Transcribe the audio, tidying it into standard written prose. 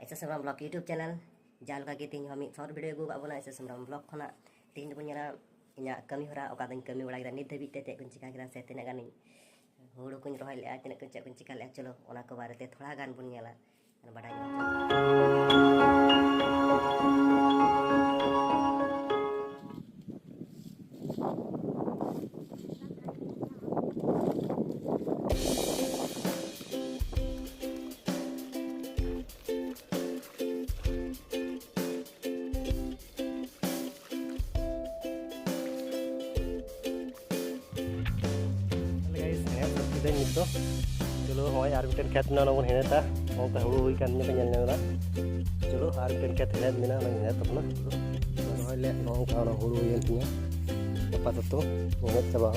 S समराम blog YouTube channel जहाँ लगा तीन हम शॉर्ट वीडियो अगू का एस समराम ब्लॉग खना तीन बन इन कमी हरा कमी बड़ा नित धाबी चेक को चिका से तीना गानी हुड़ू को रहा ले तीना चेक को चिका ले चलो को बारे थोड़ा गान बन बड़ा तो चलो हमारे आर मिटन खेत ना बन हेता ओंका हुड़ू हुई कान पे नल नगरा चलो आर मिटन खेत हेत मेना ना हेत तपना रोय ले ओंका हुड़ू हुई तिया आपाततो हेत चबा